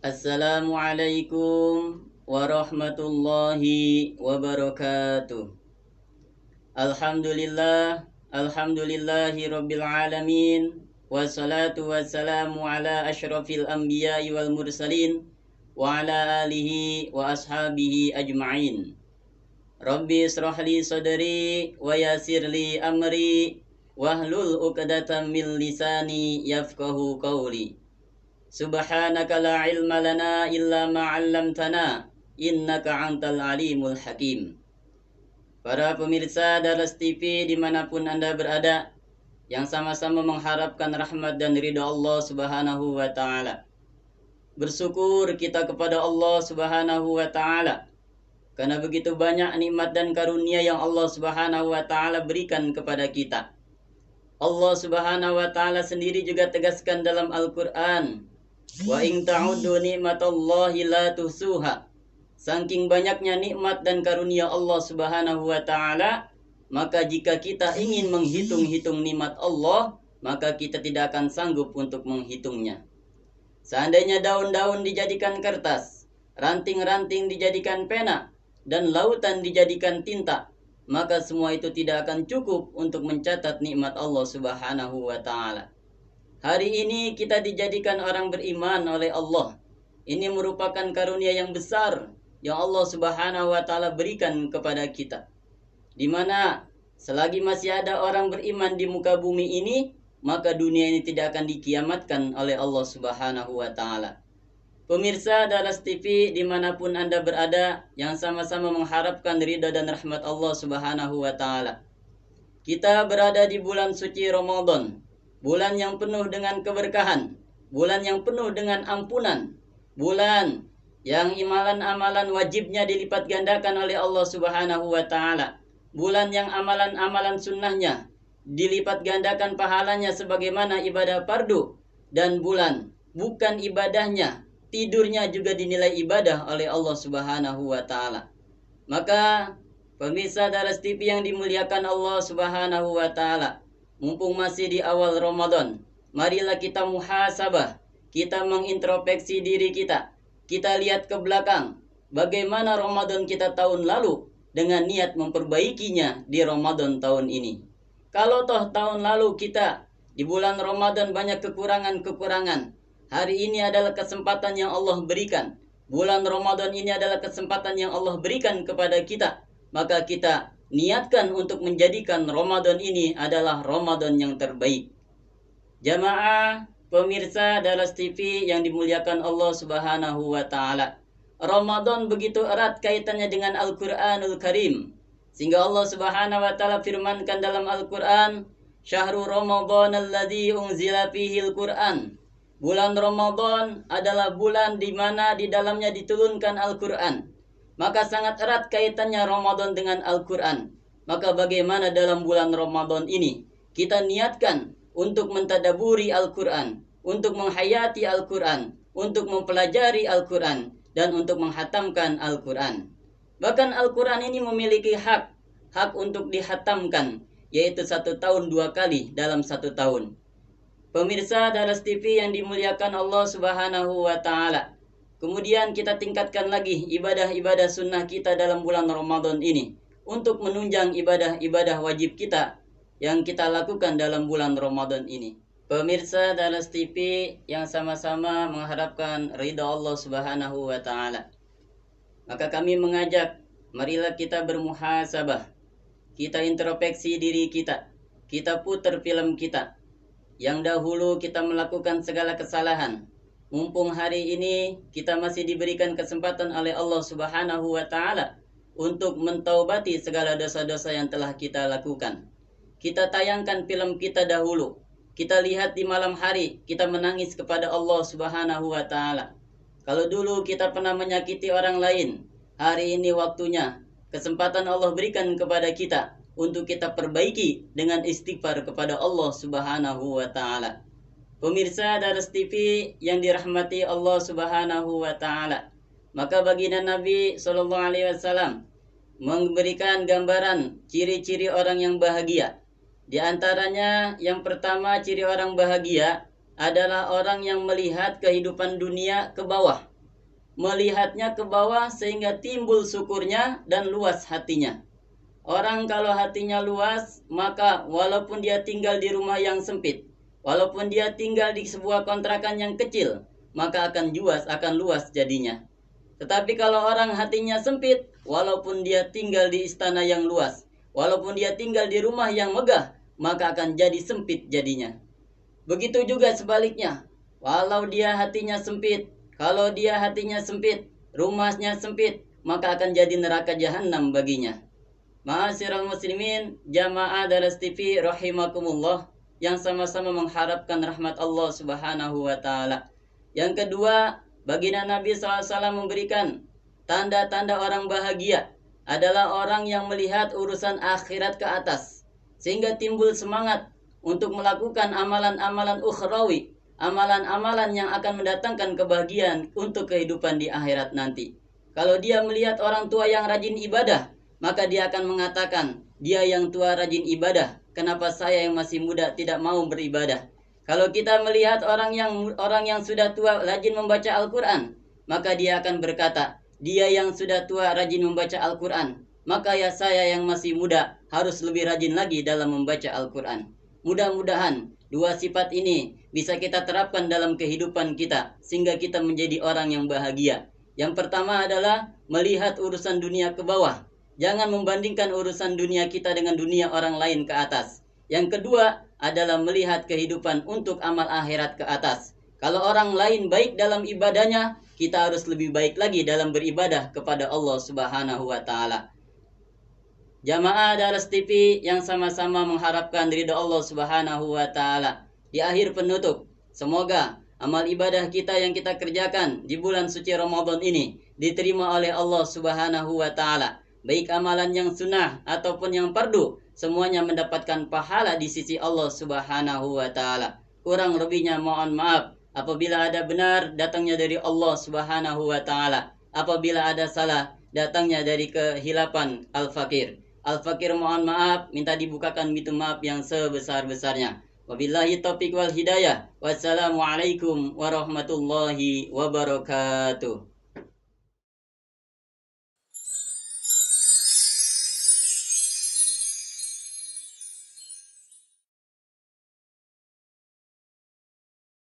Assalamualaikum warahmatullahi wabarakatuh. Alhamdulillahi rabbil alamin. Wassalatu wassalamu ala asyrafil anbiya'i wal mursalin wa ala alihi wa ashabihi ajma'in. Rabbi israhli sadri wa yassirli amri wahlul uqdatam min lisani yafqahu qawli. Subhanaka la ilma lana illa ma 'allamtana innaka antal alimul hakim. Para pemirsa Daras TV dimanapun Anda berada, yang sama-sama mengharapkan rahmat dan ridha Allah Subhanahu wa ta'ala. Bersyukur kita kepada Allah Subhanahu wa ta'ala karena begitu banyak nikmat dan karunia yang Allah Subhanahu wa ta'ala berikan kepada kita. Allah Subhanahu wa ta'ala sendiri juga tegaskan dalam Al-Qur'an, wa in ta'uddu ni'matallahi la tuhsuha. Saking banyaknya nikmat dan karunia Allah Subhanahu wa ta'ala, maka jika kita ingin menghitung-hitung nikmat Allah, maka kita tidak akan sanggup untuk menghitungnya. Seandainya daun-daun dijadikan kertas, ranting-ranting dijadikan pena, dan lautan dijadikan tinta, maka semua itu tidak akan cukup untuk mencatat nikmat Allah Subhanahu wa ta'ala. Hari ini kita dijadikan orang beriman oleh Allah. Ini merupakan karunia yang besar yang Allah Subhanahu wa ta'ala berikan kepada kita, di mana selagi masih ada orang beriman di muka bumi ini, maka dunia ini tidak akan dikiamatkan oleh Allah Subhanahu wa ta'ala. Pemirsa Daras TV dimanapun Anda berada, yang sama-sama mengharapkan ridha dan rahmat Allah Subhanahu wa ta'ala. Kita berada di bulan suci Ramadan, bulan yang penuh dengan keberkahan, bulan yang penuh dengan ampunan, bulan yang amalan-amalan wajibnya dilipat gandakan oleh Allah Subhanahu wa ta'ala, bulan yang amalan-amalan sunnahnya dilipat gandakan pahalanya sebagaimana ibadah fardu, dan bulan bukan ibadahnya, tidurnya juga dinilai ibadah oleh Allah Subhanahu wa ta'ala. Maka pemirsa Daras TV yang dimuliakan Allah Subhanahu wa ta'ala, mumpung masih di awal Ramadan, marilah kita muhasabah, kita mengintrospeksi diri kita. Kita lihat ke belakang, bagaimana Ramadan kita tahun lalu dengan niat memperbaikinya di Ramadan tahun ini. Kalau toh tahun lalu kita di bulan Ramadan banyak kekurangan-kekurangan, hari ini adalah kesempatan yang Allah berikan. Bulan Ramadan ini adalah kesempatan yang Allah berikan kepada kita. Maka kita niatkan untuk menjadikan Ramadan ini adalah Ramadan yang terbaik. Jamaah pemirsa Daras TV yang dimuliakan Allah Subhanahu wa ta'ala, Ramadan begitu erat kaitannya dengan Al-Quranul Karim, sehingga Allah Subhanahu wa ta'ala firmankan dalam Al-Quran, Syahrul Ramadan alladzi unzila fihil Quran. Bulan Ramadan adalah bulan di mana di dalamnya diturunkan Al-Quran. Maka sangat erat kaitannya Ramadan dengan Al-Quran. Maka bagaimana dalam bulan Ramadan ini kita niatkan untuk mentadaburi Al-Quran, untuk menghayati Al-Quran, untuk mempelajari Al-Quran, dan untuk menghatamkan Al-Quran. Bahkan Al-Quran ini memiliki hak untuk dihatamkan, yaitu 1 tahun 2 kali dalam 1 tahun. Pemirsa Daras TV yang dimuliakan Allah Subhanahu wa ta'ala, kemudian kita tingkatkan lagi ibadah-ibadah sunnah kita dalam bulan Ramadan ini, untuk menunjang ibadah-ibadah wajib kita yang kita lakukan dalam bulan Ramadan ini. Pemirsa Daras TV yang sama-sama mengharapkan ridha Allah Subhanahu wa ta'ala, maka kami mengajak, marilah kita bermuhasabah, kita introspeksi diri kita, kita putar film kita. Yang dahulu kita melakukan segala kesalahan, mumpung hari ini kita masih diberikan kesempatan oleh Allah Subhanahu wa ta'ala untuk mentaubati segala dosa-dosa yang telah kita lakukan. Kita tayangkan film kita dahulu, kita lihat di malam hari, kita menangis kepada Allah Subhanahu wa ta'ala. Kalau dulu kita pernah menyakiti orang lain, hari ini waktunya, kesempatan Allah berikan kepada kita untuk kita perbaiki dengan istighfar kepada Allah Subhanahu wa ta'ala. Pemirsa Daras TV yang dirahmati Allah Subhanahu wa ta'ala, maka baginda Nabi SAW memberikan gambaran ciri-ciri orang yang bahagia. Di antaranya yang pertama, ciri orang bahagia adalah orang yang melihat kehidupan dunia ke bawah. melihatnya ke bawah sehingga timbul syukurnya dan luas hatinya. Orang kalau hatinya luas, maka walaupun dia tinggal di rumah yang sempit, walaupun dia tinggal di sebuah kontrakan yang kecil, maka akan luas jadinya. Tetapi kalau orang hatinya sempit, walaupun dia tinggal di istana yang luas, walaupun dia tinggal di rumah yang megah, maka akan jadi sempit jadinya. Begitu juga sebaliknya. Kalau dia hatinya sempit, rumahnya sempit, maka akan jadi neraka jahanam baginya. Ma'asyiral muslimin, jamaah Daras TV rahimakumullah, yang sama-sama mengharapkan rahmat Allah Subhanahu wa taala. Yang kedua, baginda Nabi SAW memberikan tanda-tanda orang bahagia adalah orang yang melihat urusan akhirat ke atas, sehingga timbul semangat untuk melakukan amalan-amalan ukhrawi, amalan-amalan yang akan mendatangkan kebahagiaan untuk kehidupan di akhirat nanti. Kalau dia melihat orang tua yang rajin ibadah, maka dia akan mengatakan, dia yang tua rajin ibadah, kenapa saya yang masih muda tidak mau beribadah? Kalau kita melihat orang yang sudah tua rajin membaca Al-Quran, maka dia akan berkata, dia yang sudah tua rajin membaca Al-Quran, maka ya saya yang masih muda harus lebih rajin lagi dalam membaca Al-Quran. Mudah-mudahan dua sifat ini bisa kita terapkan dalam kehidupan kita sehingga kita menjadi orang yang bahagia. Yang pertama adalah melihat urusan dunia ke bawah. Jangan membandingkan urusan dunia kita dengan dunia orang lain ke atas. Yang kedua adalah melihat kehidupan untuk amal akhirat ke atas. Kalau orang lain baik dalam ibadahnya, kita harus lebih baik lagi dalam beribadah kepada Allah Subhanahu wa taala. Jamaah Daras TV yang sama-sama mengharapkan ridha Allah Subhanahu wa taala. Di akhir penutup, semoga amal ibadah kita yang kita kerjakan di bulan suci Ramadan ini diterima oleh Allah Subhanahu wa taala. Baik amalan yang sunnah ataupun yang fardu, semuanya mendapatkan pahala di sisi Allah Subhanahu wa taala. Kurang lebihnya mohon maaf. Apabila ada benar, datangnya dari Allah Subhanahu wa taala. Apabila ada salah, datangnya dari kehilapan Al-Fakir. Al-Fakir mohon maaf, minta dibukakan pintu maaf yang sebesar-besarnya. Wabillahi taufiq wal hidayah. Wassalamualaikum warahmatullahi wabarakatuh.